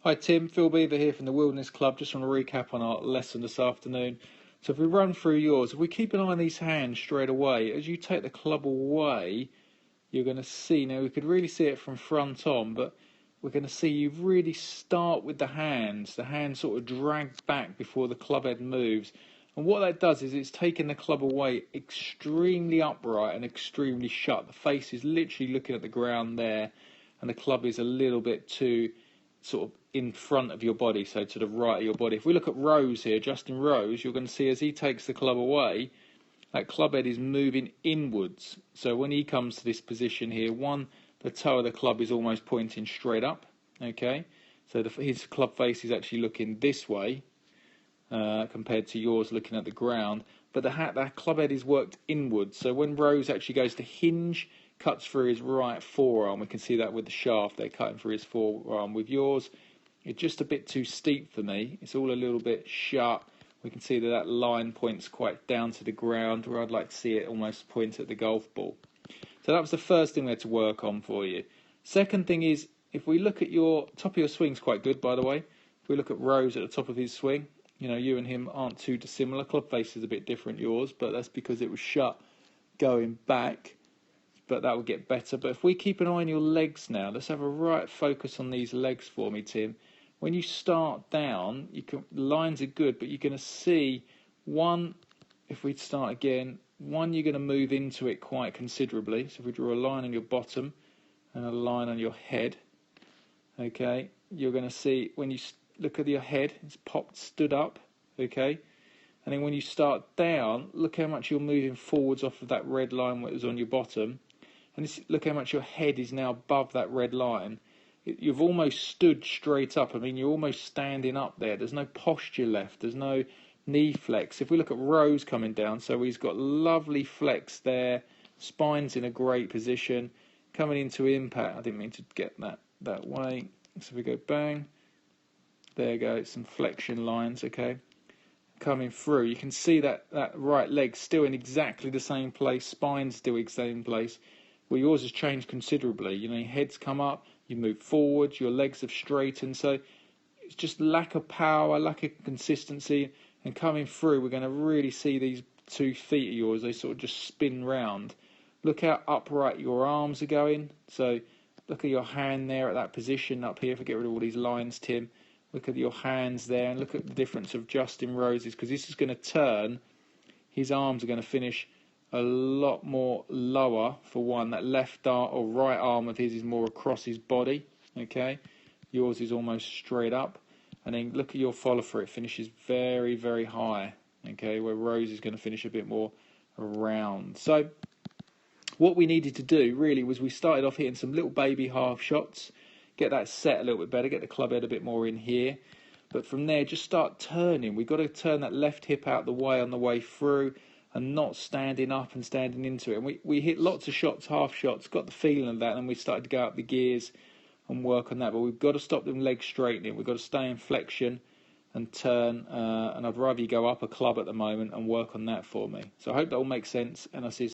Hi Tim, Phil Beever here from the Wilderness Club. Just want to recap on our lesson this afternoon. So if we run through yours, if we keep an eye on these hands straight away, as you take the club away, you're going to see, now we could really see it from front on, but we're going to see you really start with the hands sort of drag back before the club head moves. And what that does is it's taking the club away extremely upright and extremely shut. The face is literally looking at the ground there, and the club is a little bit too sort of in front of your body, so to the right of your body. If we look at Rose here, Justin Rose, you're going to see as he takes the club away, that club head is moving inwards. So when he comes to this position here, the toe of the club is almost pointing straight up. Okay, so his club face is actually looking this way compared to yours looking at the ground. But that club head is worked inwards. So when Rose actually goes to hinge, cuts through his right forearm, we can see that with the shaft, they're cutting through his forearm. With yours, it's just a bit too steep for me. It's all a little bit shut. We can see that line points quite down to the ground, where I'd like to see it almost point at the golf ball. So that was the first thing we had to work on for you. Second thing is, if we look at your top of your swing's quite good, by the way. If we look at Rose at the top of his swing, you know, you and him aren't too dissimilar. Club face is a bit different, yours, but that's because it was shut going back. But that will get better. But if we keep an eye on your legs now, let's have a right focus on these legs for me, Tim. When you start down, the lines are good, but you're going to see one, if we start again, one, you're going to move into it quite considerably. So if we draw a line on your bottom and a line on your head, okay, you're going to see when you look at your head, it's stood up, okay. And then when you start down, look how much you're moving forwards off of that red line that was on your bottom. And look how much your head is now above that red line. You've almost stood straight up. I mean, you're almost standing up there. There's no posture left. There's no knee flex. If we look at Rose coming down, so he's got lovely flex there. Spine's in a great position. Coming into impact. I didn't mean to get that way. So if we go bang. There you go. Some flexion lines, okay. Coming through. You can see that right leg still in exactly the same place. Spine's still in the same place. Well, yours has changed considerably. You know, your head's come up, you move forward, your legs have straightened. So it's just lack of power, lack of consistency. And coming through, we're going to really see these 2 feet of yours, they sort of just spin round. Look how upright your arms are going. So look at your hand there at that position up here. If we get rid of all these lines, Tim. Look at your hands there and look at the difference of Justin Rose's, because this is going to turn. His arms are going to finish a lot more lower for one. That left arm or right arm of his is more across his body, okay. Yours is almost straight up. And then look at your follow through, it finishes very, very high, okay, where Rose is going to finish a bit more around. So what we needed to do really was we started off hitting some little baby half shots, get that set a little bit better, get the club head a bit more in here. But from there, just start turning. We've got to turn that left hip out the way on the way through, and not standing up and standing into it. And we hit lots of shots, half shots, got the feeling of that, and we started to go up the gears and work on that. But we've got to stop them legs straightening. We've got to stay in flexion and turn. And I'd rather you go up a club at the moment and work on that for me. So I hope that all makes sense, and I'll see you